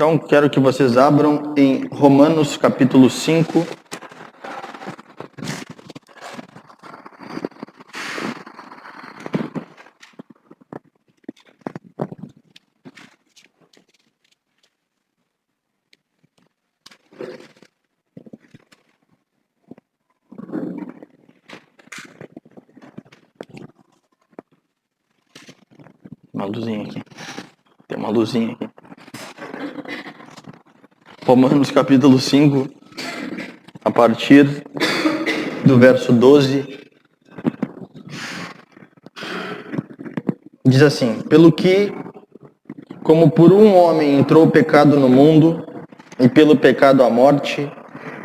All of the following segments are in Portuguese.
Então, quero que vocês abram em Romanos capítulo 5. Uma luzinha aqui. Tem uma luzinha aqui. Romanos capítulo 5, a partir do verso 12, diz assim: Pelo que, como por um homem entrou o pecado no mundo, e pelo pecado a morte,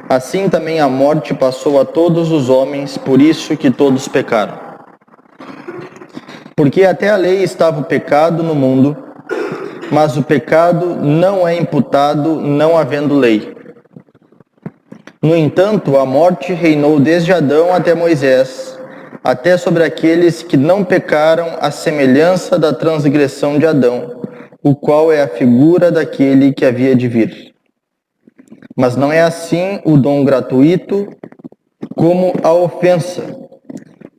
assim também a morte passou a todos os homens, por isso que todos pecaram. Porque até a lei estava o pecado no mundo, mas o pecado não é imputado não havendo lei. No entanto, a morte reinou desde Adão até Moisés, até sobre aqueles que não pecaram à semelhança da transgressão de Adão, o qual é a figura daquele que havia de vir. Mas não é assim o dom gratuito como a ofensa.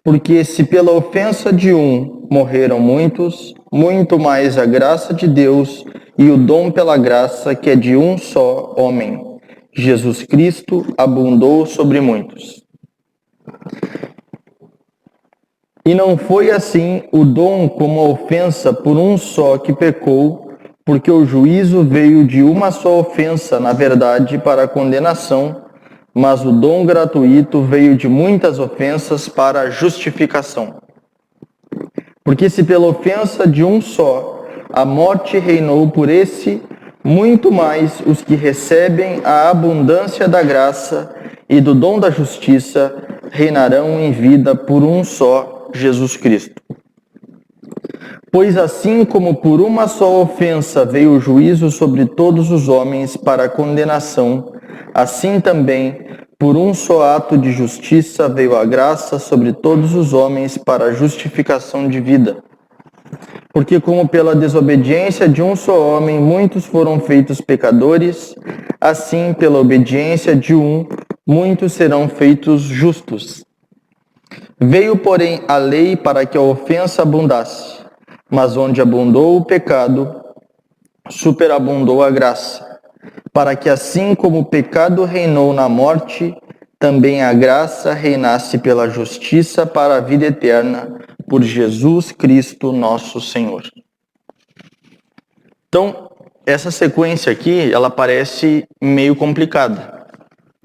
Porque se pela ofensa de um morreram muitos, muito mais a graça de Deus e o dom pela graça que é de um só homem, Jesus Cristo, abundou sobre muitos. E não foi assim o dom como a ofensa por um só que pecou, porque o juízo veio de uma só ofensa, na verdade, para a condenação, mas o dom gratuito veio de muitas ofensas para a justificação. Porque se pela ofensa de um só a morte reinou por esse, muito mais os que recebem a abundância da graça e do dom da justiça reinarão em vida por um só, Jesus Cristo. Pois assim como por uma só ofensa veio o juízo sobre todos os homens para a condenação, assim também por um só ato de justiça veio a graça sobre todos os homens para a justificação de vida. Porque como pela desobediência de um só homem muitos foram feitos pecadores, assim pela obediência de um muitos serão feitos justos. Veio, porém, a lei para que a ofensa abundasse, mas onde abundou o pecado, superabundou a graça, para que assim como o pecado reinou na morte, também a graça reinasse pela justiça para a vida eterna, por Jesus Cristo nosso Senhor. Então, essa sequência aqui, ela parece meio complicada,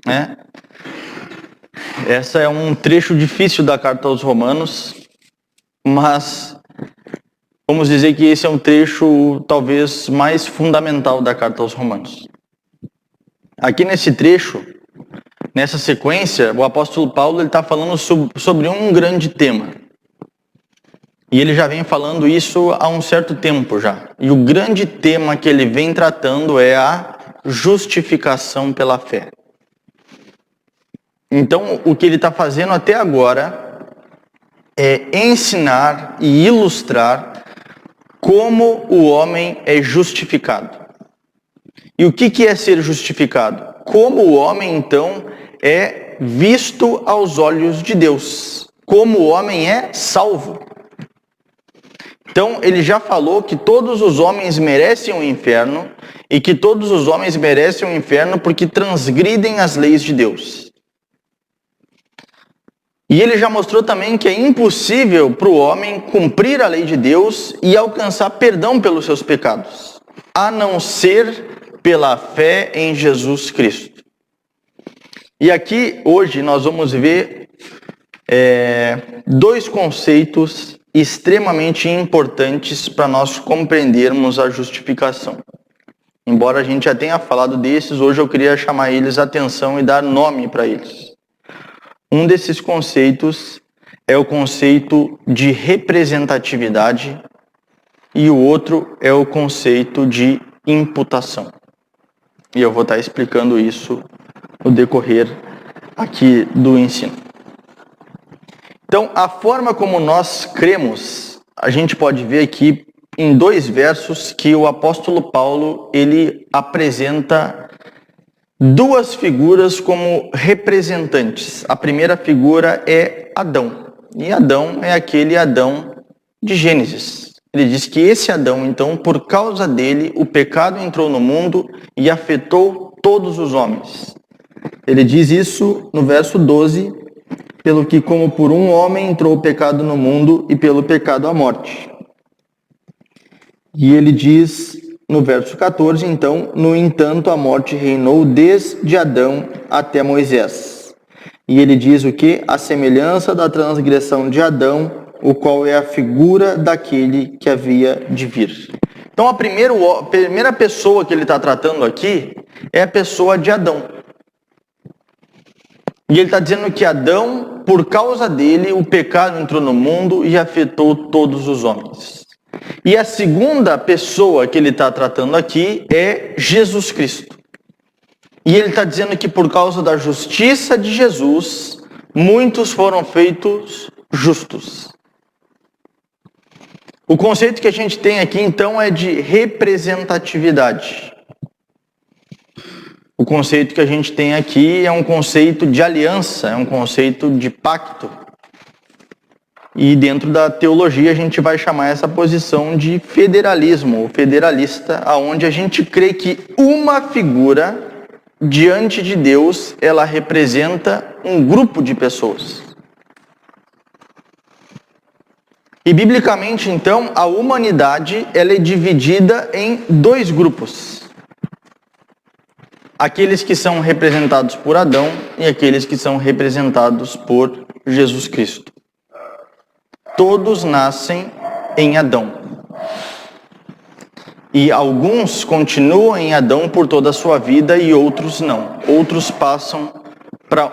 né? Essa é um trecho difícil da carta aos Romanos, mas vamos dizer que esse é um trecho talvez mais fundamental da carta aos Romanos. Aqui nesse trecho, nessa sequência, o apóstolo Paulo está falando sobre um grande tema. E ele já vem falando isso há um certo tempo já. E o grande tema que ele vem tratando é a justificação pela fé. Então, o que ele está fazendo até agora é ensinar e ilustrar como o homem é justificado. E o que é ser justificado? Como o homem, então, é visto aos olhos de Deus. Como o homem é salvo. Então, ele já falou que todos os homens merecem o inferno e que todos os homens merecem o inferno porque transgridem as leis de Deus. E ele já mostrou também que é impossível para o homem cumprir a lei de Deus e alcançar perdão pelos seus pecados, a não ser pela fé em Jesus Cristo. E aqui, hoje, nós vamos ver dois conceitos extremamente importantes para nós compreendermos a justificação. Embora a gente já tenha falado desses, hoje eu queria chamar eles a atenção e dar nome para eles. Um desses conceitos é o conceito de representatividade e o outro é o conceito de imputação. E eu vou estar explicando isso no decorrer aqui do ensino. Então, a forma como nós cremos, a gente pode ver aqui em 2 versos que o apóstolo Paulo ele apresenta 2 figuras como representantes. A primeira figura é Adão. E Adão é aquele Adão de Gênesis. Ele diz que esse Adão, então, por causa dele, o pecado entrou no mundo e afetou todos os homens. Ele diz isso no verso 12, pelo que como por um homem entrou o pecado no mundo e pelo pecado a morte. E ele diz no verso 14, então, no entanto a morte reinou desde Adão até Moisés. E ele diz o que? A semelhança da transgressão de Adão, o qual é a figura daquele que havia de vir. Então a primeira pessoa que ele está tratando aqui é a pessoa de Adão. E ele está dizendo que Adão, por causa dele, o pecado entrou no mundo e afetou todos os homens. E a segunda pessoa que ele está tratando aqui é Jesus Cristo. E ele está dizendo que por causa da justiça de Jesus, muitos foram feitos justos. O conceito que a gente tem aqui, então, é de representatividade. O conceito que a gente tem aqui é um conceito de aliança, é um conceito de pacto. E dentro da teologia a gente vai chamar essa posição de federalismo, ou federalista, onde a gente crê que uma figura diante de Deus, ela representa um grupo de pessoas. E biblicamente, então, a humanidade ela é dividida em 2 grupos. Aqueles que são representados por Adão e aqueles que são representados por Jesus Cristo. Todos nascem em Adão. E alguns continuam em Adão por toda a sua vida e outros não. Outros passam para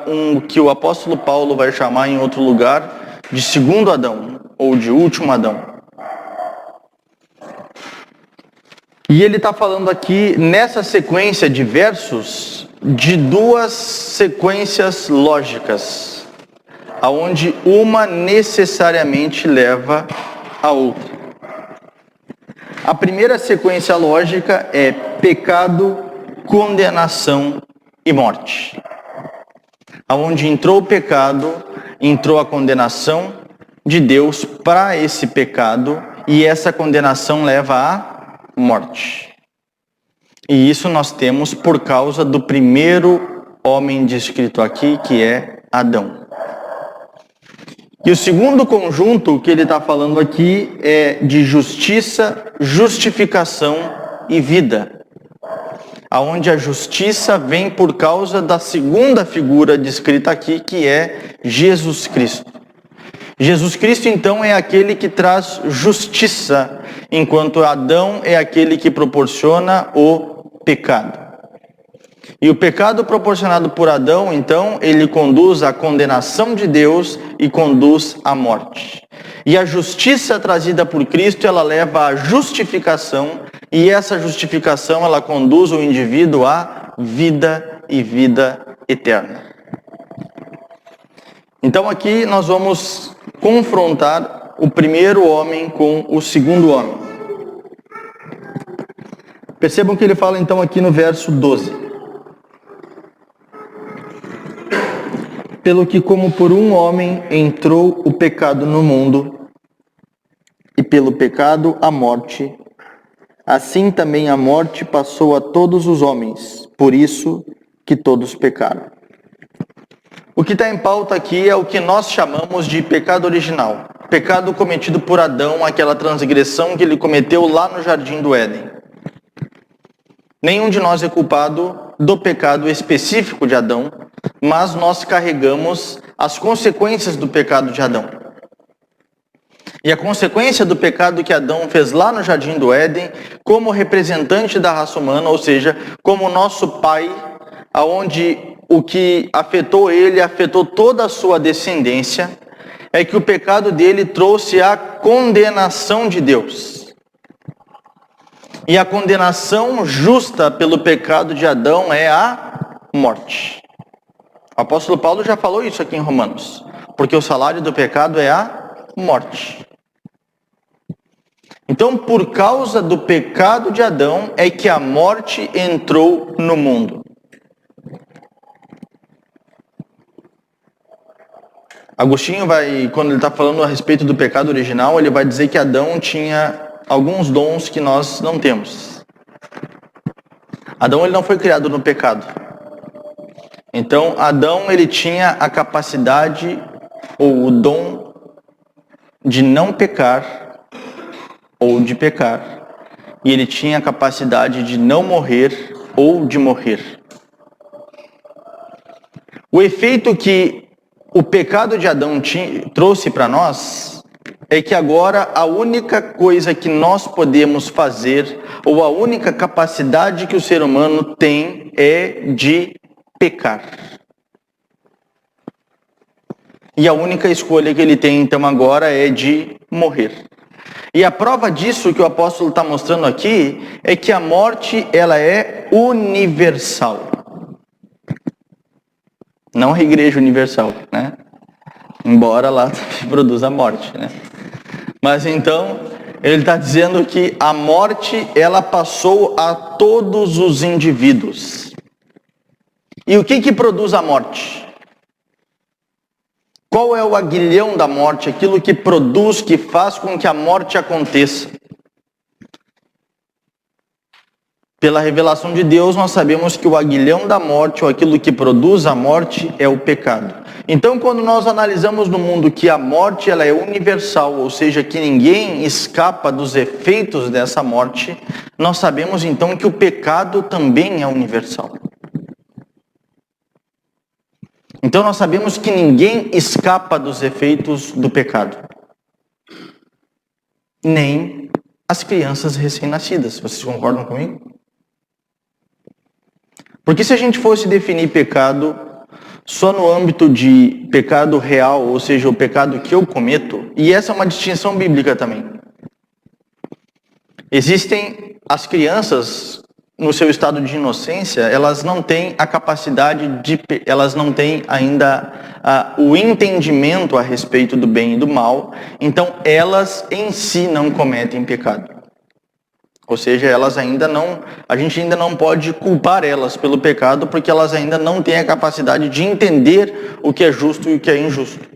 que o apóstolo Paulo vai chamar em outro lugar de segundo Adão, ou de último Adão. E ele está falando aqui, nessa sequência de versos, de 2 sequências lógicas, aonde uma necessariamente leva a outra. A primeira sequência lógica é pecado, condenação e morte. Aonde entrou o pecado, entrou a condenação de Deus para esse pecado, e essa condenação leva à morte. E isso nós temos por causa do primeiro homem descrito aqui, que é Adão. E o segundo conjunto que ele está falando aqui é de justiça, justificação e vida. Aonde a justiça vem por causa da segunda figura descrita aqui, que é Jesus Cristo. Jesus Cristo, então, é aquele que traz justiça, enquanto Adão é aquele que proporciona o pecado. E o pecado proporcionado por Adão, então, ele conduz à condenação de Deus e conduz à morte. E a justiça trazida por Cristo, ela leva à justificação, e essa justificação, ela conduz o indivíduo à vida e vida eterna. Então aqui nós vamos confrontar o primeiro homem com o segundo homem. Percebam que ele fala então aqui no verso 12. Pelo que como por um homem entrou o pecado no mundo, e pelo pecado a morte, assim também a morte passou a todos os homens, por isso que todos pecaram. O que está em pauta aqui é o que nós chamamos de pecado original. Pecado cometido por Adão, aquela transgressão que ele cometeu lá no Jardim do Éden. Nenhum de nós é culpado do pecado específico de Adão, mas nós carregamos as consequências do pecado de Adão. E a consequência do pecado que Adão fez lá no Jardim do Éden, como representante da raça humana, ou seja, como nosso pai, aonde o que afetou ele, afetou toda a sua descendência, é que o pecado dele trouxe a condenação de Deus. E a condenação justa pelo pecado de Adão é a morte. O apóstolo Paulo já falou isso aqui em Romanos, porque o salário do pecado é a morte. Então, por causa do pecado de Adão, é que a morte entrou no mundo. Agostinho quando ele está falando a respeito do pecado original, ele vai dizer que Adão tinha alguns dons que nós não temos. Adão, ele não foi criado no pecado. Então, Adão, ele tinha a capacidade ou o dom de não pecar ou de pecar. E ele tinha a capacidade de não morrer ou de morrer. O efeito que o pecado de Adão trouxe para nós é que agora a única coisa que nós podemos fazer, ou a única capacidade que o ser humano tem é de pecar. E a única escolha que ele tem então agora é de morrer. E a prova disso que o apóstolo está mostrando aqui é que a morte, ela é universal. Não a igreja universal, né? Embora lá produza a morte, né? Mas então, ele está dizendo que a morte, ela passou a todos os indivíduos. E o que produz a morte? Qual é o aguilhão da morte? Aquilo que produz, que faz com que a morte aconteça. Pela revelação de Deus, nós sabemos que o aguilhão da morte, ou aquilo que produz a morte, é o pecado. Então, quando nós analisamos no mundo que a morte ela é universal, ou seja, que ninguém escapa dos efeitos dessa morte, nós sabemos então que o pecado também é universal. Então, nós sabemos que ninguém escapa dos efeitos do pecado. Nem as crianças recém-nascidas. Vocês concordam comigo? Porque se a gente fosse definir pecado só no âmbito de pecado real, ou seja, o pecado que eu cometo, e essa é uma distinção bíblica também. Existem as crianças, no seu estado de inocência, elas não têm a capacidade elas não têm ainda o entendimento a respeito do bem e do mal, então elas em si não cometem pecado. Ou seja, a gente ainda não pode culpar elas pelo pecado, porque elas ainda não têm a capacidade de entender o que é justo e o que é injusto.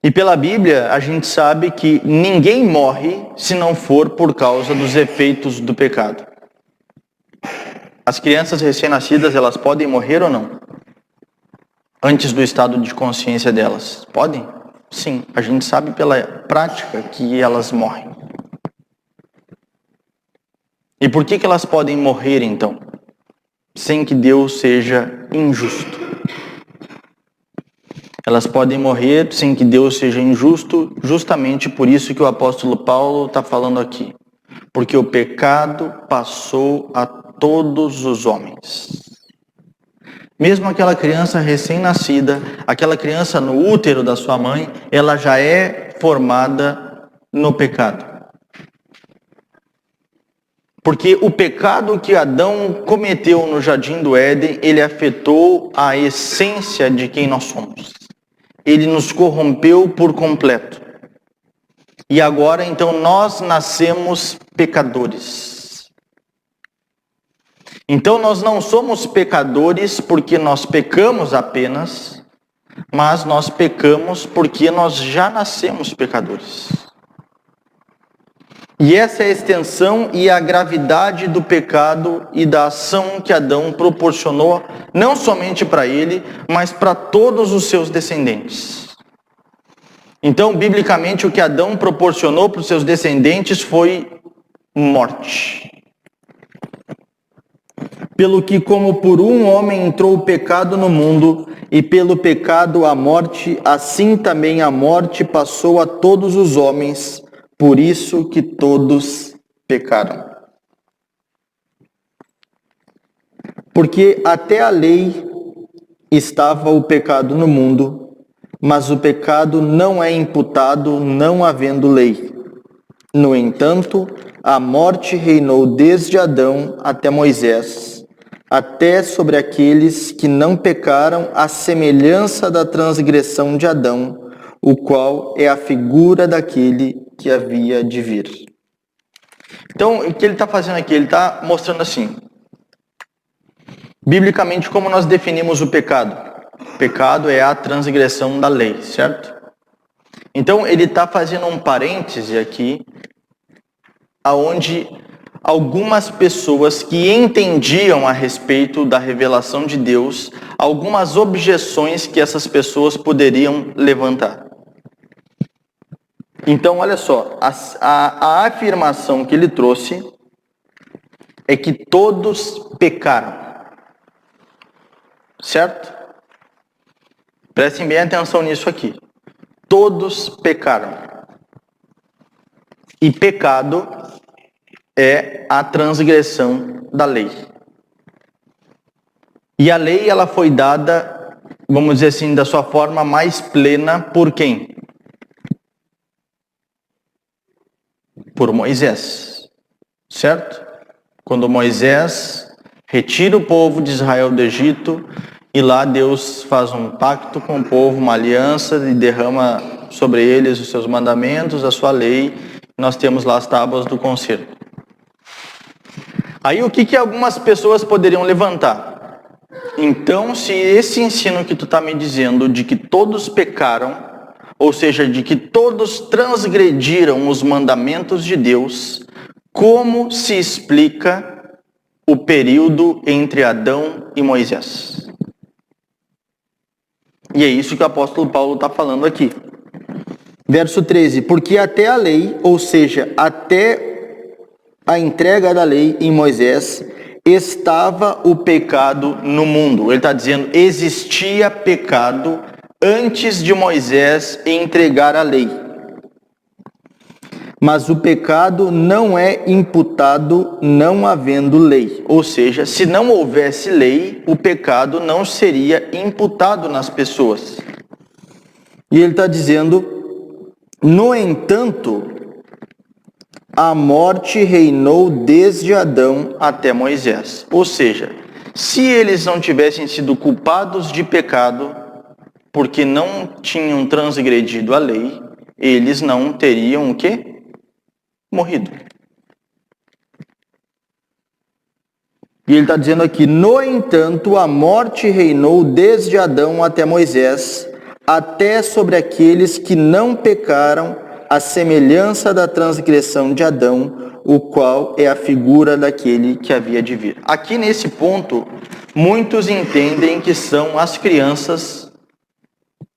E pela Bíblia, a gente sabe que ninguém morre se não for por causa dos efeitos do pecado. As crianças recém-nascidas, elas podem morrer ou não? Antes do estado de consciência delas. Podem? Sim, a gente sabe pela prática que elas morrem. E por que elas podem morrer então? Sem que Deus seja injusto. Elas podem morrer sem que Deus seja injusto, justamente por isso que o apóstolo Paulo está falando aqui. Porque o pecado passou a todos os homens. Mesmo aquela criança recém-nascida, aquela criança no útero da sua mãe, ela já é formada no pecado. Porque o pecado que Adão cometeu no jardim do Éden, ele afetou a essência de quem nós somos. Ele nos corrompeu por completo. E agora, então, nós nascemos pecadores. Então, nós não somos pecadores porque nós pecamos apenas, mas nós pecamos porque nós já nascemos pecadores. E essa é a extensão e a gravidade do pecado e da ação que Adão proporcionou, não somente para ele, mas para todos os seus descendentes. Então, biblicamente, o que Adão proporcionou para os seus descendentes foi morte. Pelo que, como por um homem entrou o pecado no mundo, e pelo pecado a morte, assim também a morte passou a todos os homens, por isso que todos pecaram. Porque até a lei estava o pecado no mundo, mas o pecado não é imputado não havendo lei. No entanto, a morte reinou desde Adão até Moisés, até sobre aqueles que não pecaram à semelhança da transgressão de Adão, o qual é a figura daquele que havia de vir. Então, o que ele está fazendo aqui? Ele está mostrando assim, biblicamente, como nós definimos o pecado. O pecado é a transgressão da lei, certo? Então, ele está fazendo um parêntese aqui, aonde algumas pessoas que entendiam a respeito da revelação de Deus, algumas objeções que essas pessoas poderiam levantar. Então, olha só, a afirmação que ele trouxe é que todos pecaram. Certo? Prestem bem atenção nisso aqui. Todos pecaram. E pecado é a transgressão da lei. E a lei, ela foi dada, vamos dizer assim, da sua forma mais plena por quem? Por Moisés. Certo? Quando Moisés retira o povo de Israel do Egito, e lá Deus faz um pacto com o povo, uma aliança, e derrama sobre eles os seus mandamentos, a sua lei. Nós temos lá as tábuas do concerto. Aí o que algumas pessoas poderiam levantar? Então, se esse ensino que tu está me dizendo de que todos pecaram, ou seja, de que todos transgrediram os mandamentos de Deus, como se explica o período entre Adão e Moisés? E é isso que o apóstolo Paulo está falando aqui. Verso 13, porque até a lei, ou seja, até a entrega da lei em Moisés, estava o pecado no mundo. Ele está dizendo, existia pecado antes de Moisés entregar a lei. Mas o pecado não é imputado não havendo lei. Ou seja, se não houvesse lei, o pecado não seria imputado nas pessoas. E ele está dizendo, no entanto, a morte reinou desde Adão até Moisés. Ou seja, se eles não tivessem sido culpados de pecado, porque não tinham transgredido a lei, eles não teriam o quê? Morrido. E ele está dizendo aqui, no entanto, a morte reinou desde Adão até Moisés, até sobre aqueles que não pecaram, a semelhança da transgressão de Adão, o qual é a figura daquele que havia de vir. Aqui nesse ponto, muitos entendem que são as crianças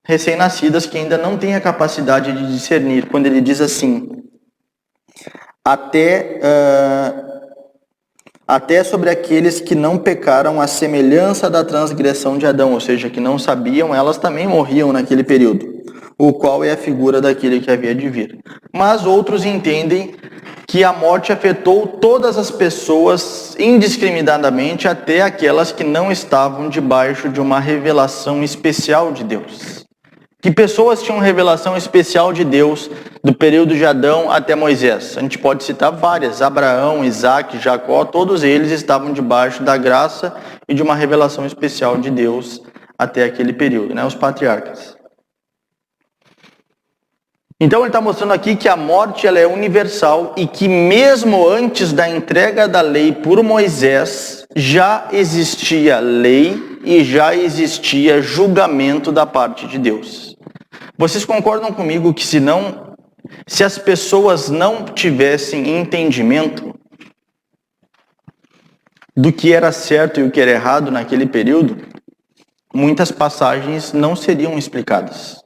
recém-nascidas que ainda não têm a capacidade de discernir, quando ele diz assim, até sobre aqueles que não pecaram a semelhança da transgressão de Adão, ou seja, que não sabiam, elas também morriam naquele período, o qual é a figura daquele que havia de vir. Mas outros entendem que a morte afetou todas as pessoas indiscriminadamente, até aquelas que não estavam debaixo de uma revelação especial de Deus. Que pessoas tinham revelação especial de Deus do período de Adão até Moisés? A gente pode citar várias. Abraão, Isaac, Jacó, todos eles estavam debaixo da graça e de uma revelação especial de Deus até aquele período, né? Os patriarcas. Então ele está mostrando aqui que a morte ela é universal e que mesmo antes da entrega da lei por Moisés, já existia lei e já existia julgamento da parte de Deus. Vocês concordam comigo que se as pessoas não tivessem entendimento do que era certo e o que era errado naquele período, muitas passagens não seriam explicadas.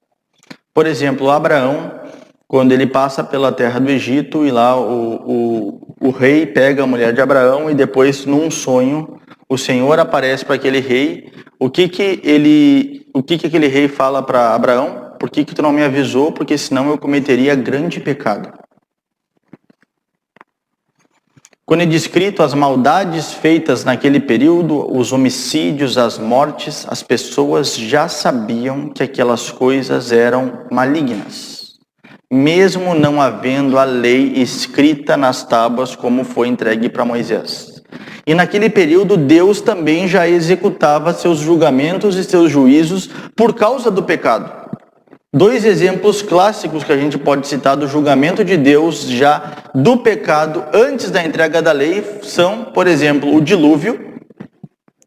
Por exemplo, Abraão, quando ele passa pela terra do Egito e lá o rei pega a mulher de Abraão e depois num sonho o Senhor aparece para aquele rei. O que aquele rei fala para Abraão? Por que tu não me avisou? Porque senão eu cometeria grande pecado. Quando é descrito as maldades feitas naquele período, os homicídios, as mortes, as pessoas já sabiam que aquelas coisas eram malignas, mesmo não havendo a lei escrita nas tábuas como foi entregue para Moisés. E naquele período Deus também já executava seus julgamentos e seus juízos por causa do pecado. Dois exemplos clássicos que a gente pode citar do julgamento de Deus já do pecado antes da entrega da lei são, por exemplo, o dilúvio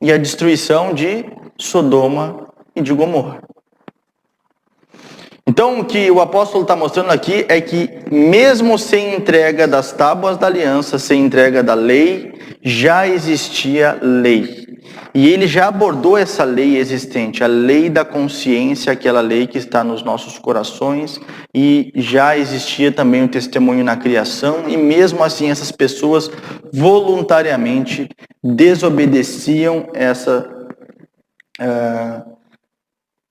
e a destruição de Sodoma e de Gomorra. Então, o que o apóstolo está mostrando aqui é que mesmo sem entrega das tábuas da aliança, sem entrega da lei, já existia lei. E ele já abordou essa lei existente, a lei da consciência, aquela lei que está nos nossos corações, e já existia também o testemunho na criação, e mesmo assim essas pessoas voluntariamente desobedeciam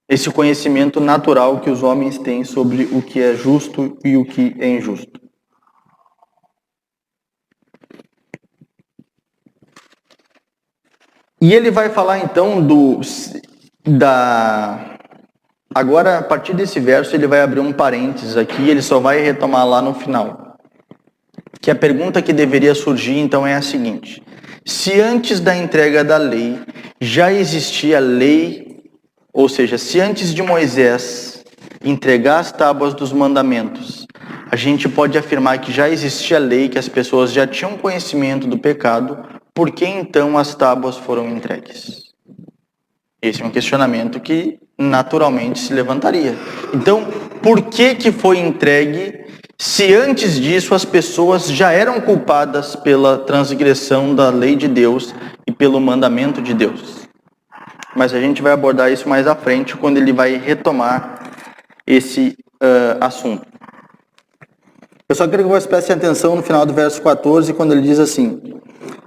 esse conhecimento natural que os homens têm sobre o que é justo e o que é injusto. E ele vai falar então agora, a partir desse verso, ele vai abrir um parênteses aqui, ele só vai retomar lá no final. Que a pergunta que deveria surgir então é a seguinte: se antes da entrega da lei já existia lei, ou seja, se antes de Moisés entregar as tábuas dos mandamentos, a gente pode afirmar que já existia lei, que as pessoas já tinham conhecimento do pecado, por que então as tábuas foram entregues? Esse é um questionamento que naturalmente se levantaria. Então, por que foi entregue se antes disso as pessoas já eram culpadas pela transgressão da lei de Deus e pelo mandamento de Deus? Mas a gente vai abordar isso mais à frente, quando ele vai retomar esse assunto. Eu só quero que vocês prestem atenção no final do verso 14, quando ele diz assim: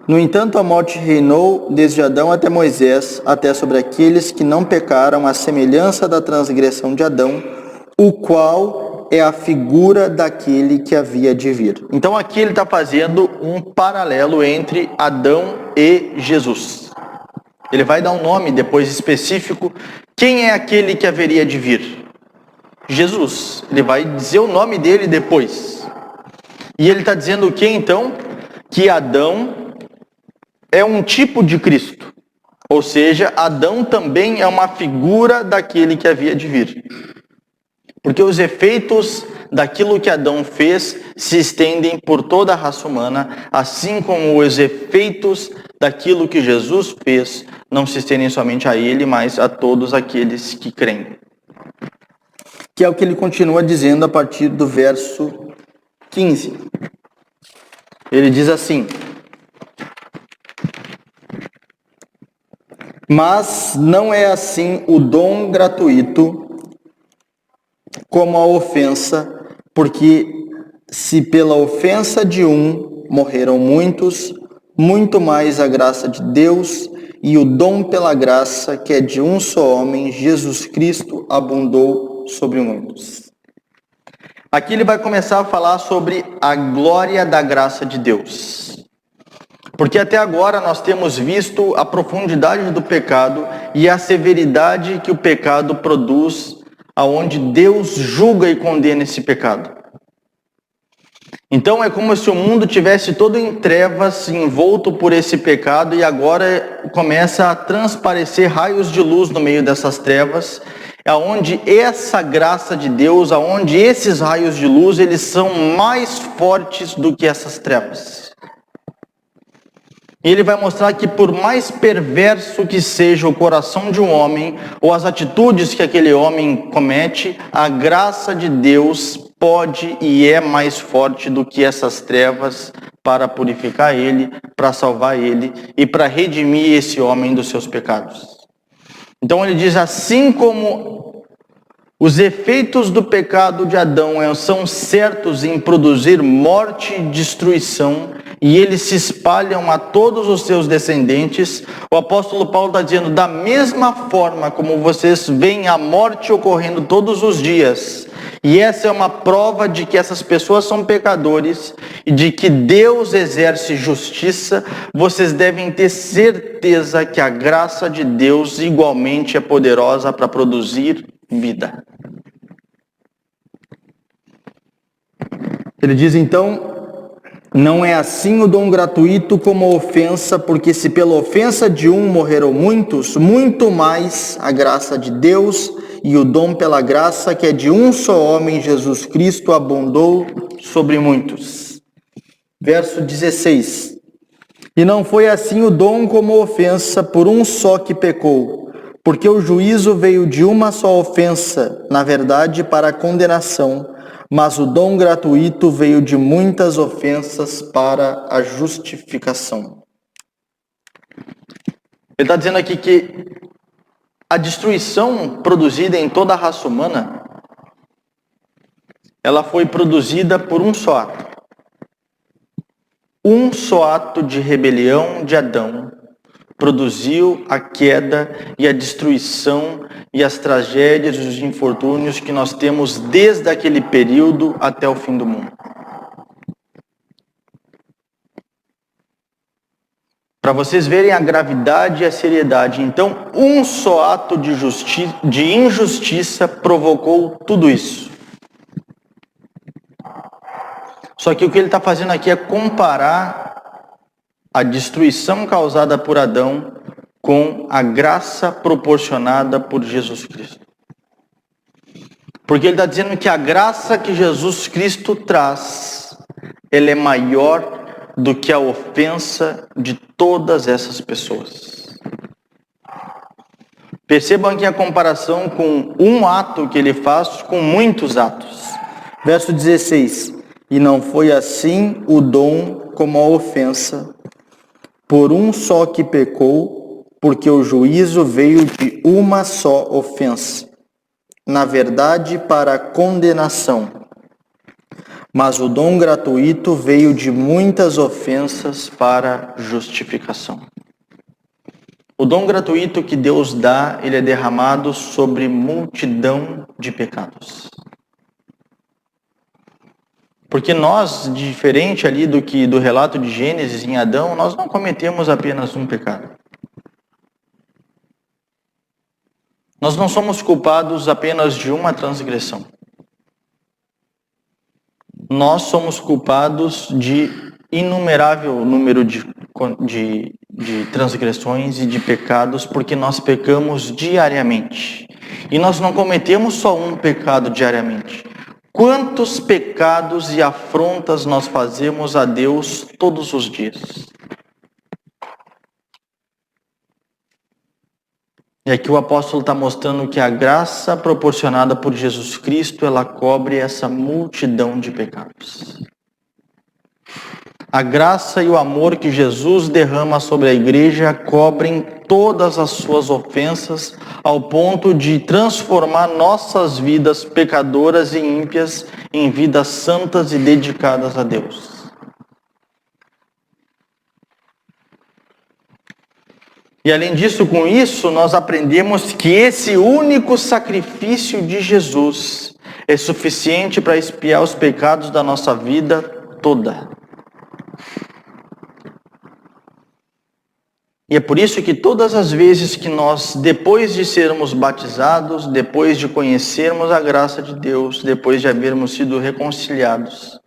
no entanto, a morte reinou desde Adão até Moisés, até sobre aqueles que não pecaram, à semelhança da transgressão de Adão, o qual é a figura daquele que havia de vir. Então aqui ele está fazendo um paralelo entre Adão e Jesus. Ele vai dar um nome depois específico. Quem é aquele que haveria de vir? Jesus. Ele vai dizer o nome dele depois. E ele está dizendo o que então? Que Adão é um tipo de Cristo. Ou seja, Adão também é uma figura daquele que havia de vir. Porque os efeitos daquilo que Adão fez se estendem por toda a raça humana, assim como os efeitos daquilo que Jesus fez não se estendem somente a ele, mas a todos aqueles que creem. Que é o que ele continua dizendo a partir do verso 15. Ele diz assim: mas não é assim o dom gratuito como a ofensa, porque se pela ofensa de um morreram muitos, muito mais a graça de Deus e o dom pela graça, que é de um só homem, Jesus Cristo, abundou sobre muitos. Aqui ele vai começar a falar sobre a glória da graça de Deus. Porque até agora nós temos visto a profundidade do pecado e a severidade que o pecado produz, aonde Deus julga e condena esse pecado. Então é como se o mundo tivesse todo em trevas, envolto por esse pecado, e agora começa a transparecer raios de luz no meio dessas trevas, aonde essa graça de Deus, aonde esses raios de luz, eles são mais fortes do que essas trevas. E ele vai mostrar que por mais perverso que seja o coração de um homem, ou as atitudes que aquele homem comete, a graça de Deus pode e é mais forte do que essas trevas para purificar ele, para salvar ele e para redimir esse homem dos seus pecados. Então ele diz: assim como os efeitos do pecado de Adão são certos em produzir morte e destruição, e eles se espalham a todos os seus descendentes, o apóstolo Paulo está dizendo: da mesma forma como vocês veem a morte ocorrendo todos os dias, e essa é uma prova de que essas pessoas são pecadores e de que Deus exerce justiça, vocês devem ter certeza que a graça de Deus igualmente é poderosa para produzir vida. Ele diz então: não é assim o dom gratuito como a ofensa, porque se pela ofensa de um morreram muitos, muito mais a graça de Deus e o dom pela graça que é de um só homem, Jesus Cristo, abundou sobre muitos. Verso 16. E não foi assim o dom como ofensa por um só que pecou, porque o juízo veio de uma só ofensa, na verdade, para a condenação, mas o dom gratuito veio de muitas ofensas para a justificação. Ele está dizendo aqui que a destruição produzida em toda a raça humana, ela foi produzida por um só ato. Um só ato de rebelião de Adão produziu a queda e a destruição e as tragédias e os infortúnios que nós temos desde aquele período até o fim do mundo. Para vocês verem a gravidade e a seriedade, então, um só ato de injustiça provocou tudo isso. Só que o que ele está fazendo aqui é comparar a destruição causada por Adão com a graça proporcionada por Jesus Cristo. Porque ele está dizendo que a graça que Jesus Cristo traz, ela é maior do que a ofensa de todas essas pessoas. Percebam aqui a comparação com um ato que ele faz com muitos atos. Verso 16. E não foi assim o dom como a ofensa, por um só que pecou, porque o juízo veio de uma só ofensa, na verdade para a condenação. Mas o dom gratuito veio de muitas ofensas para justificação. O dom gratuito que Deus dá, ele é derramado sobre multidão de pecados. Porque nós, diferente ali do relato de Gênesis em Adão, nós não cometemos apenas um pecado. Nós não somos culpados apenas de uma transgressão. Nós somos culpados de inumerável número de transgressões e de pecados, porque nós pecamos diariamente. E nós não cometemos só um pecado diariamente. Quantos pecados e afrontas nós fazemos a Deus todos os dias? E aqui o apóstolo está mostrando que a graça proporcionada por Jesus Cristo, ela cobre essa multidão de pecados. A graça e o amor que Jesus derrama sobre a igreja cobrem todas as suas ofensas, ao ponto de transformar nossas vidas pecadoras e ímpias em vidas santas e dedicadas a Deus. E além disso, com isso, nós aprendemos que esse único sacrifício de Jesus é suficiente para expiar os pecados da nossa vida toda. E é por isso que todas as vezes que nós, depois de sermos batizados, depois de conhecermos a graça de Deus, depois de havermos sido reconciliados,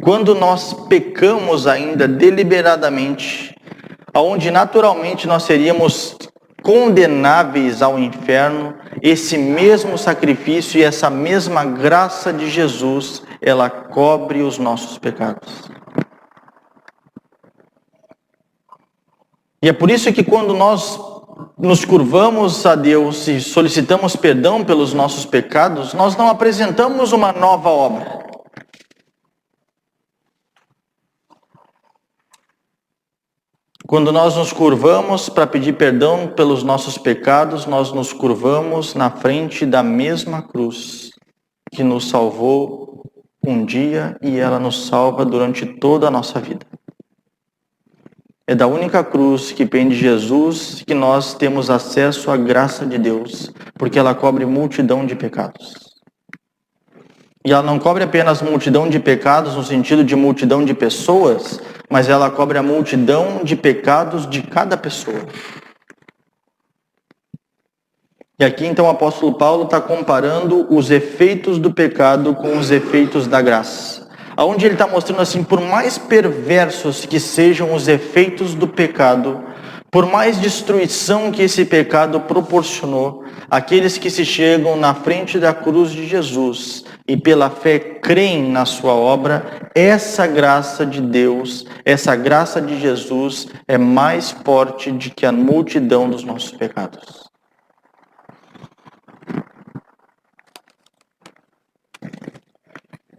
quando nós pecamos ainda deliberadamente, onde naturalmente nós seríamos condenáveis ao inferno, esse mesmo sacrifício e essa mesma graça de Jesus, ela cobre os nossos pecados. E é por isso que quando nós nos curvamos a Deus e solicitamos perdão pelos nossos pecados, nós não apresentamos uma nova obra. Quando nós nos curvamos para pedir perdão pelos nossos pecados, nós nos curvamos na frente da mesma cruz que nos salvou um dia e ela nos salva durante toda a nossa vida. É da única cruz que pende Jesus que nós temos acesso à graça de Deus, porque ela cobre multidão de pecados. E ela não cobre apenas multidão de pecados no sentido de multidão de pessoas, mas ela cobre a multidão de pecados de cada pessoa. E aqui então o apóstolo Paulo está comparando os efeitos do pecado com os efeitos da graça. Onde ele está mostrando assim, por mais perversos que sejam os efeitos do pecado, Por mais destruição que esse pecado proporcionou, aqueles que se chegam na frente da cruz de Jesus e pela fé creem na sua obra, essa graça de Deus, essa graça de Jesus é mais forte do que a multidão dos nossos pecados.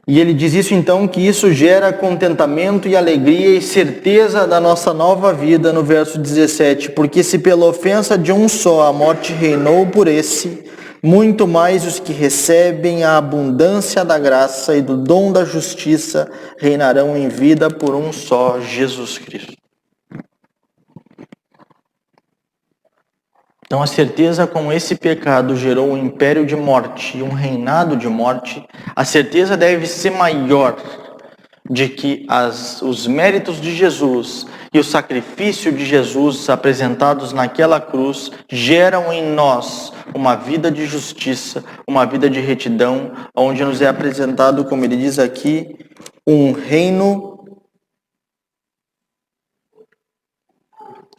E ele diz isso então, que isso gera contentamento e alegria e certeza da nossa nova vida, no verso 17. Porque se pela ofensa de um só a morte reinou por esse, muito mais os que recebem a abundância da graça e do dom da justiça reinarão em vida por um só, Jesus Cristo. Então a certeza como esse pecado gerou um império de morte e um reinado de morte, a certeza deve ser maior de que os méritos de Jesus e o sacrifício de Jesus apresentados naquela cruz geram em nós uma vida de justiça, uma vida de retidão, onde nos é apresentado, como ele diz aqui, um reino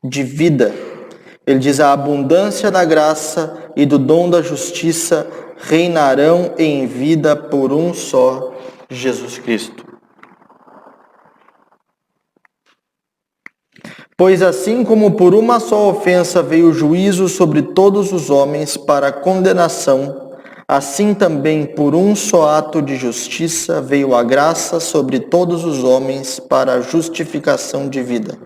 de vida. Ele diz: a abundância da graça e do dom da justiça reinarão em vida por um só, Jesus Cristo. Pois assim como por uma só ofensa veio o juízo sobre todos os homens para condenação, assim também por um só ato de justiça veio a graça sobre todos os homens para a justificação de vida.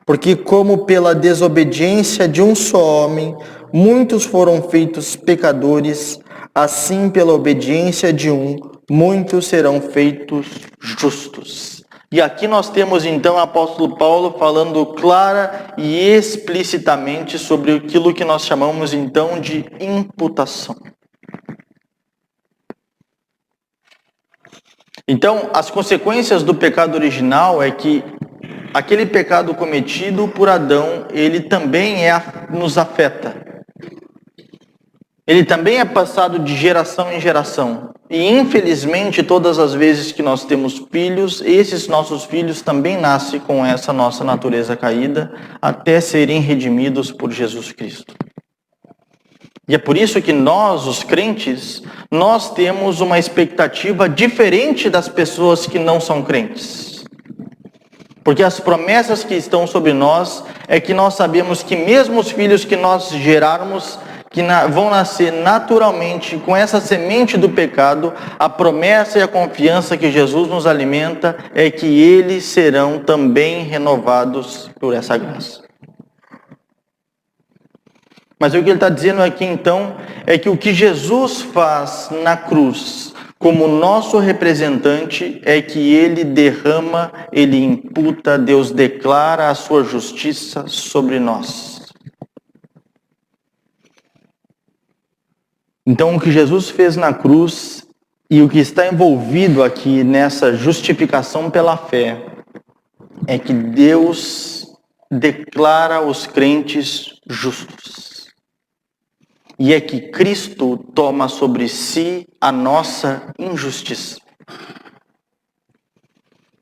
Porque como pela desobediência de um só homem, muitos foram feitos pecadores, assim pela obediência de um, muitos serão feitos justos. E aqui nós temos então o apóstolo Paulo falando clara e explicitamente sobre aquilo que nós chamamos então de imputação. Então, as consequências do pecado original é que aquele pecado cometido por Adão, ele também nos afeta. Ele também é passado de geração em geração. E infelizmente, todas as vezes que nós temos filhos, esses nossos filhos também nascem com essa nossa natureza caída, até serem redimidos por Jesus Cristo. E é por isso que nós, os crentes, nós temos uma expectativa diferente das pessoas que não são crentes. Porque as promessas que estão sobre nós é que nós sabemos que mesmo os filhos que nós gerarmos, que vão nascer naturalmente com essa semente do pecado, a promessa e a confiança que Jesus nos alimenta é que eles serão também renovados por essa graça. Mas o que ele está dizendo aqui então é que o que Jesus faz na cruz como nosso representante é que ele derrama, ele imputa, Deus declara a sua justiça sobre nós. Então o que Jesus fez na cruz e o que está envolvido aqui nessa justificação pela fé é que Deus declara os crentes justos. E é que Cristo toma sobre si a nossa injustiça.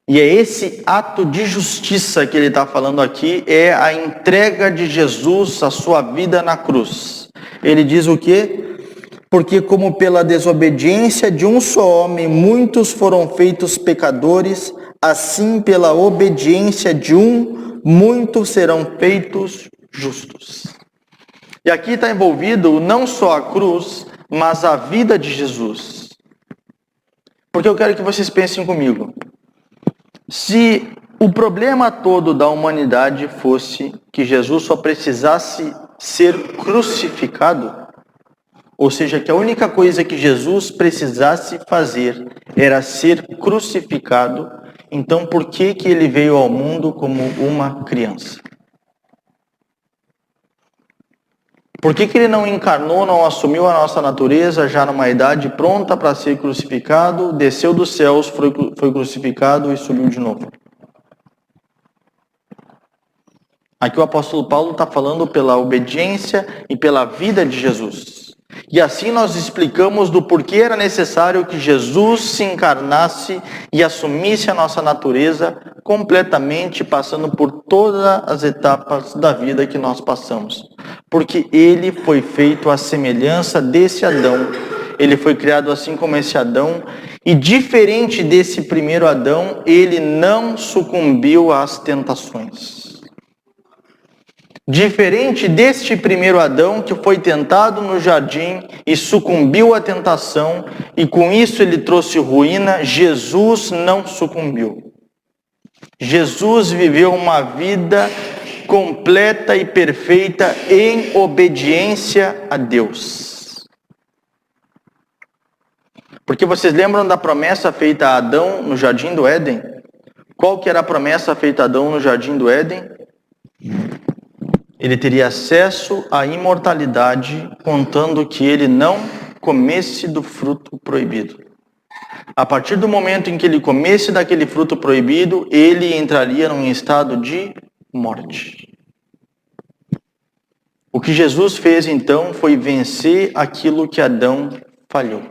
E é esse ato de justiça que ele está falando aqui, é a entrega de Jesus, a sua vida na cruz. Ele diz o quê? Porque como pela desobediência de um só homem, muitos foram feitos pecadores, assim pela obediência de um, muitos serão feitos justos. E aqui está envolvido não só a cruz, mas a vida de Jesus. Porque eu quero que vocês pensem comigo. Se o problema todo da humanidade fosse que Jesus só precisasse ser crucificado, ou seja, que a única coisa que Jesus precisasse fazer era ser crucificado, então por que ele veio ao mundo como uma criança? Por que ele não encarnou, não assumiu a nossa natureza já numa idade pronta para ser crucificado, desceu dos céus, foi crucificado e subiu de novo? Aqui o apóstolo Paulo está falando pela obediência e pela vida de Jesus. E assim nós explicamos do porquê era necessário que Jesus se encarnasse e assumisse a nossa natureza completamente, passando por todas as etapas da vida que nós passamos. Porque ele foi feito à semelhança desse Adão. Ele foi criado assim como esse Adão. E diferente desse primeiro Adão, ele não sucumbiu às tentações. Diferente deste primeiro Adão que foi tentado no jardim e sucumbiu à tentação, e com isso ele trouxe ruína, Jesus não sucumbiu. Jesus viveu uma vida completa e perfeita em obediência a Deus. Porque vocês lembram da promessa feita a Adão no jardim do Éden? Qual que era a promessa feita a Adão no jardim do Éden? Ele teria acesso à imortalidade, contando que ele não comesse do fruto proibido. A partir do momento em que ele comesse daquele fruto proibido, ele entraria num estado de morte. O que Jesus fez então foi vencer aquilo que Adão falhou.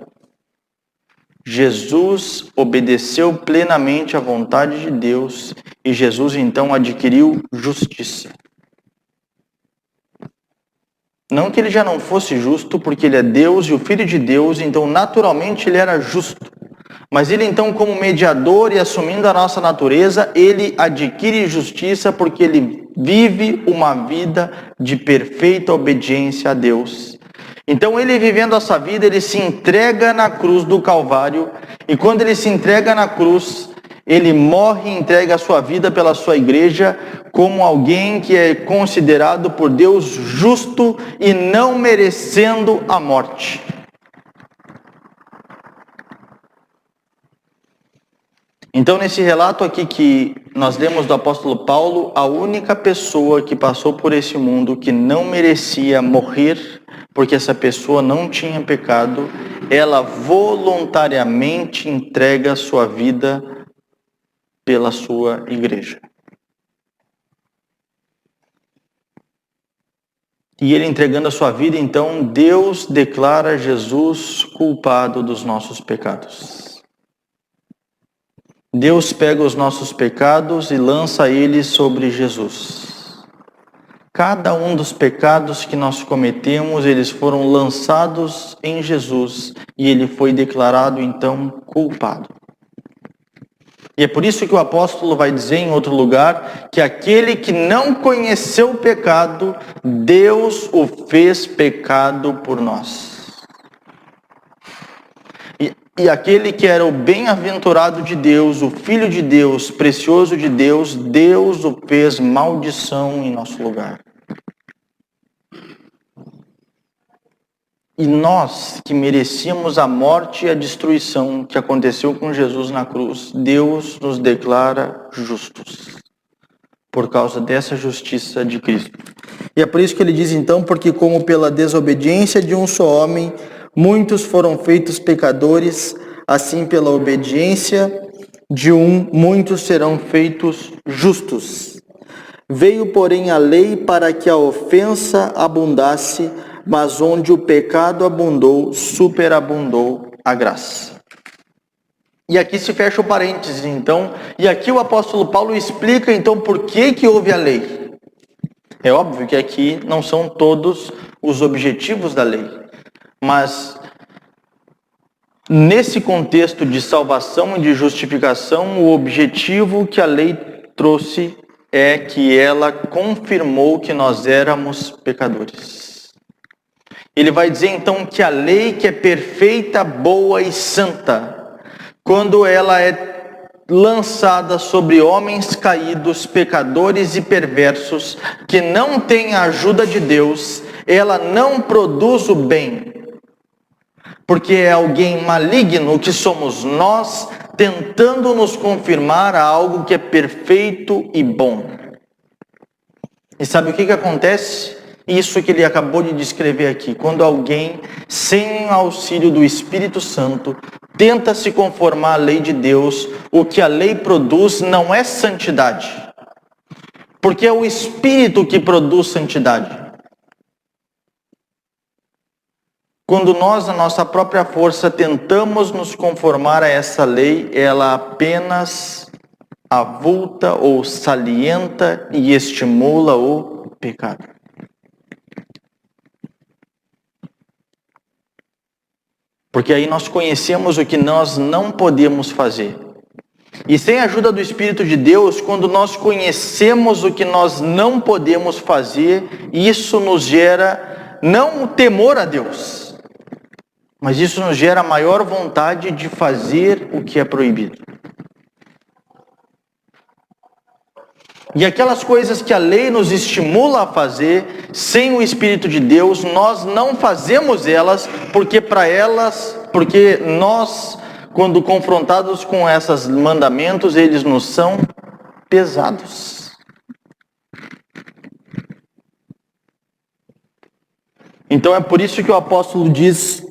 Jesus obedeceu plenamente à vontade de Deus e Jesus então adquiriu justiça. Não que ele já não fosse justo, porque ele é Deus e o Filho de Deus, então naturalmente ele era justo. Mas ele então, como mediador e assumindo a nossa natureza, ele adquire justiça porque ele vive uma vida de perfeita obediência a Deus. Então ele vivendo essa vida, ele se entrega na cruz do Calvário, e quando ele se entrega na cruz, ele morre e entrega a sua vida pela sua igreja como alguém que é considerado por Deus justo e não merecendo a morte. Então, nesse relato aqui que nós lemos do apóstolo Paulo, a única pessoa que passou por esse mundo que não merecia morrer, porque essa pessoa não tinha pecado, ela voluntariamente entrega a sua vida pela sua igreja. E ele entregando a sua vida, então, Deus declara Jesus culpado dos nossos pecados. Deus pega os nossos pecados e lança eles sobre Jesus. Cada um dos pecados que nós cometemos, eles foram lançados em Jesus e ele foi declarado, então, culpado. E é por isso que o apóstolo vai dizer em outro lugar que aquele que não conheceu o pecado, Deus o fez pecado por nós. E aquele que era o bem-aventurado de Deus, o Filho de Deus, precioso de Deus, Deus o fez maldição em nosso lugar. E nós, que merecíamos a morte e a destruição que aconteceu com Jesus na cruz, Deus nos declara justos, por causa dessa justiça de Cristo. E é por isso que ele diz então, porque como pela desobediência de um só homem, muitos foram feitos pecadores, assim pela obediência de um, muitos serão feitos justos. Veio, porém, a lei para que a ofensa abundasse, mas onde o pecado abundou, superabundou a graça. E aqui se fecha o parênteses, então, e aqui o apóstolo Paulo explica, então, por que houve a lei. É óbvio que aqui não são todos os objetivos da lei, mas nesse contexto de salvação e de justificação, o objetivo que a lei trouxe é que ela confirmou que nós éramos pecadores. Ele vai dizer então que a lei que é perfeita, boa e santa, quando ela é lançada sobre homens caídos, pecadores e perversos, que não têm a ajuda de Deus, ela não produz o bem. Porque é alguém maligno que somos nós, tentando nos confirmar a algo que é perfeito e bom. E sabe o que acontece? Isso que ele acabou de descrever aqui. Quando alguém, sem auxílio do Espírito Santo, tenta se conformar à lei de Deus, o que a lei produz não é santidade. Porque é o Espírito que produz santidade. quando nós, na nossa própria força, tentamos nos conformar a essa lei, ela apenas avulta ou salienta e estimula o pecado. Porque aí nós conhecemos o que nós não podemos fazer. E sem a ajuda do Espírito de Deus, quando nós conhecemos o que nós não podemos fazer, isso nos gera não o temor a Deus, mas isso nos gera a maior vontade de fazer o que é proibido. E aquelas coisas que a lei nos estimula a fazer, sem o Espírito de Deus, nós não fazemos elas, porque nós, quando confrontados com esses mandamentos, eles nos são pesados. Então é por isso que o apóstolo diz: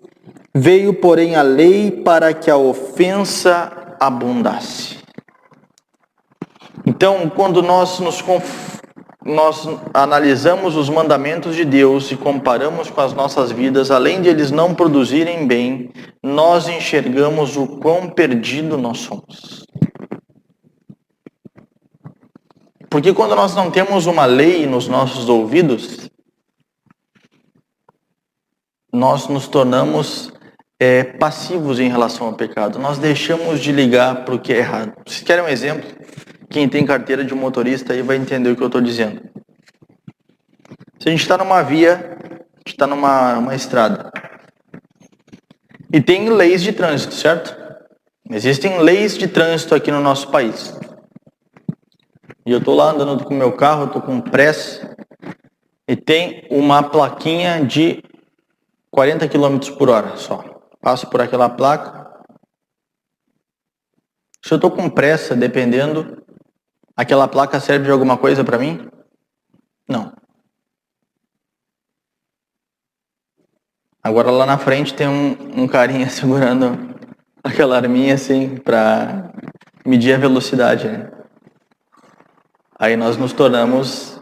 veio, porém, a lei para que a ofensa abundasse. Então, quando nós analisamos os mandamentos de Deus e comparamos com as nossas vidas, além de eles não produzirem bem, nós enxergamos o quão perdido nós somos. Porque quando nós não temos uma lei nos nossos ouvidos, nós nos tornamos passivos em relação ao pecado. Nós deixamos de ligar para o que é errado. Vocês querem um exemplo? Quem tem carteira de motorista aí vai entender o que eu estou dizendo. Se a gente está numa via, a gente está numa estrada, e tem leis de trânsito, certo? Existem leis de trânsito aqui no nosso país. E eu estou lá andando com o meu carro, estou com pressa, e tem uma plaquinha de 40 km por hora só. Passo por aquela placa. Se eu estou com pressa, dependendo, aquela placa serve de alguma coisa para mim? Não. Agora lá na frente tem um carinha segurando aquela arminha assim para medir a velocidade, né? Aí nós nos tornamos...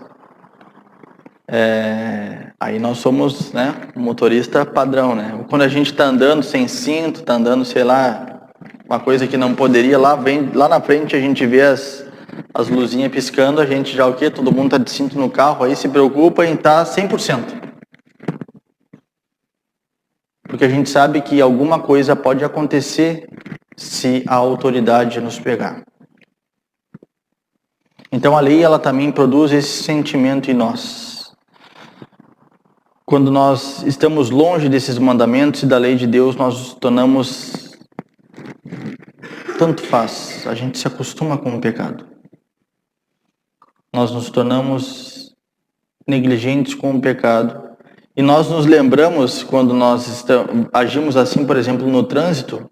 aí nós somos, né, um motorista padrão, né? Quando a gente está andando sem cinto, está andando, sei lá, uma coisa que não poderia, lá na frente a gente vê as luzinhas piscando, a gente já o quê? Todo mundo está de cinto no carro, aí se preocupa em estar 100%. Porque a gente sabe que alguma coisa pode acontecer se a autoridade nos pegar. Então a lei, ela também produz esse sentimento em nós. Quando nós estamos longe desses mandamentos e da lei de Deus, nós nos tornamos... Tanto faz, a gente se acostuma com o pecado. Nós nos tornamos negligentes com o pecado. E nós nos lembramos, quando nós agimos assim, por exemplo, no trânsito,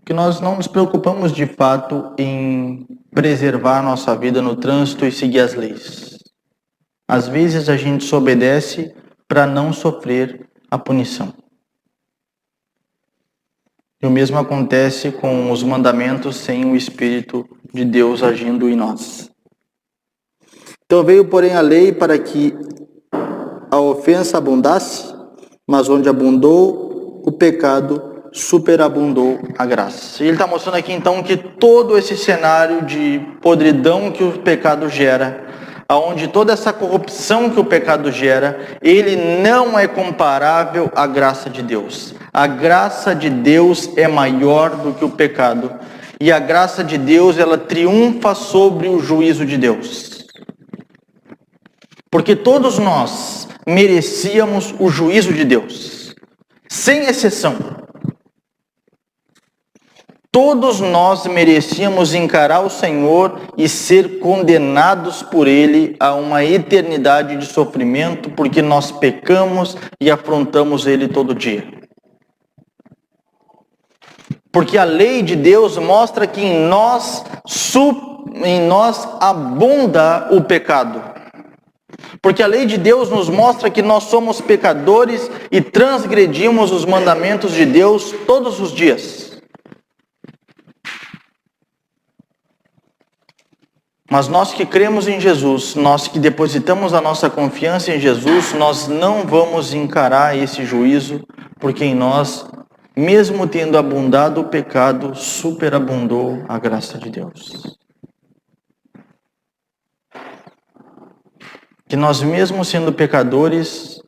que nós não nos preocupamos de fato em preservar a nossa vida no trânsito e seguir as leis. Às vezes a gente desobedece para não sofrer a punição. E o mesmo acontece com os mandamentos sem o Espírito de Deus agindo em nós. Então veio, porém, a lei para que a ofensa abundasse, mas onde abundou o pecado, superabundou a graça. E ele está mostrando aqui então que todo esse cenário de podridão que o pecado gera, aonde toda essa corrupção que o pecado gera, ele não é comparável à graça de Deus. A graça de Deus é maior do que o pecado. E a graça de Deus, ela triunfa sobre o juízo de Deus. Porque todos nós merecíamos o juízo de Deus, sem exceção. Todos nós merecíamos encarar o Senhor e ser condenados por Ele a uma eternidade de sofrimento, porque nós pecamos e afrontamos Ele todo dia. Porque a lei de Deus mostra que em nós abunda o pecado. Porque a lei de Deus nos mostra que nós somos pecadores e transgredimos os mandamentos de Deus todos os dias. Mas nós que cremos em Jesus, nós que depositamos a nossa confiança em Jesus, nós não vamos encarar esse juízo porque em nós, mesmo tendo abundado o pecado, superabundou a graça de Deus. Que nós, mesmo sendo pecadores,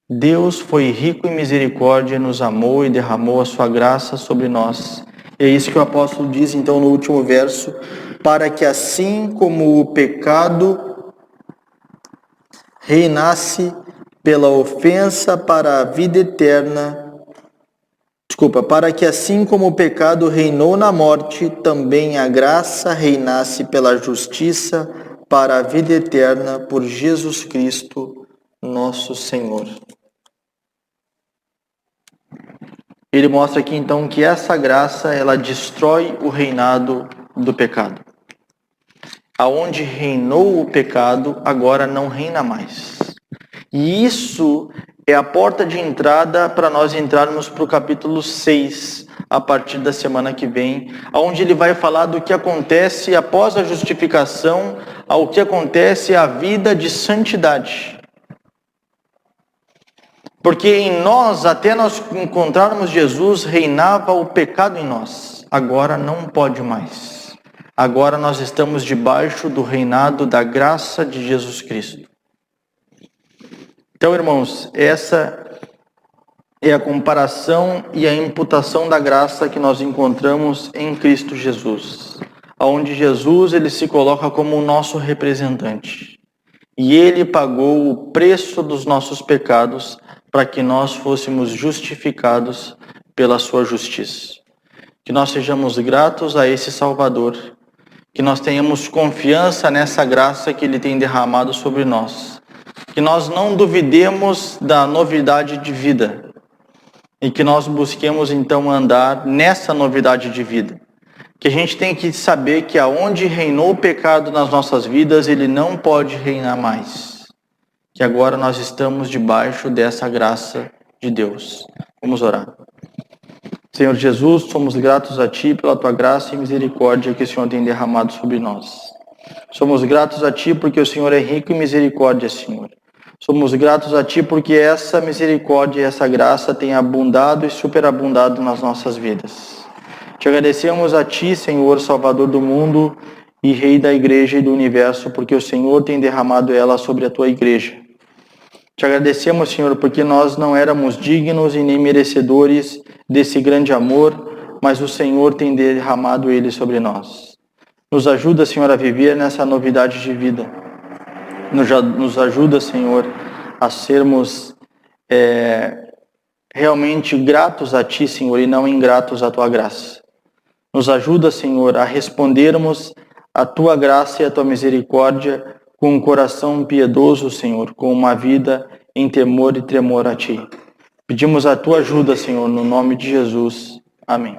Deus foi rico em misericórdia, nos amou e derramou a sua graça sobre nós. É isso que o apóstolo diz então no último verso, para que assim como o pecado reinasse pela ofensa para a vida eterna, para que assim como o pecado reinou na morte, também a graça reinasse pela justiça para a vida eterna por Jesus Cristo, nosso Senhor. Ele mostra aqui então que essa graça, ela destrói o reinado do pecado. Aonde reinou o pecado, agora não reina mais. E isso é a porta de entrada para nós entrarmos para o capítulo 6, a partir da semana que vem, onde ele vai falar do que acontece após a justificação, ao que acontece a vida de santidade. Porque em nós, até nós encontrarmos Jesus, reinava o pecado em nós. Agora não pode mais. Agora nós estamos debaixo do reinado da graça de Jesus Cristo. Então, irmãos, essa é a comparação e a imputação da graça que nós encontramos em Cristo Jesus. Onde Jesus ele se coloca como o nosso representante. E ele pagou o preço dos nossos pecados para que nós fôssemos justificados pela sua justiça. Que nós sejamos gratos a esse Salvador, que nós tenhamos confiança nessa graça que ele tem derramado sobre nós, que nós não duvidemos da novidade de vida e que nós busquemos então andar nessa novidade de vida. Que a gente tem que saber que aonde reinou o pecado nas nossas vidas, ele não pode reinar mais. Que agora nós estamos debaixo dessa graça de Deus. Vamos orar. Senhor Jesus, somos gratos a Ti pela Tua graça e misericórdia que o Senhor tem derramado sobre nós. Somos gratos a Ti porque o Senhor é rico em misericórdia, Senhor. Somos gratos a Ti porque essa misericórdia e essa graça tem abundado e superabundado nas nossas vidas. Te agradecemos a Ti, Senhor, Salvador do mundo e Rei da Igreja e do Universo, porque o Senhor tem derramado ela sobre a Tua Igreja. Te agradecemos, Senhor, porque nós não éramos dignos e nem merecedores desse grande amor, mas o Senhor tem derramado ele sobre nós. Nos ajuda, Senhor, a viver nessa novidade de vida. Nos ajuda, Senhor, a sermos realmente gratos a Ti, Senhor, e não ingratos à Tua graça. Nos ajuda, Senhor, a respondermos a Tua graça e a Tua misericórdia com um coração piedoso, Senhor, com uma vida em temor e tremor a Ti. Pedimos a Tua ajuda, Senhor, no nome de Jesus. Amém.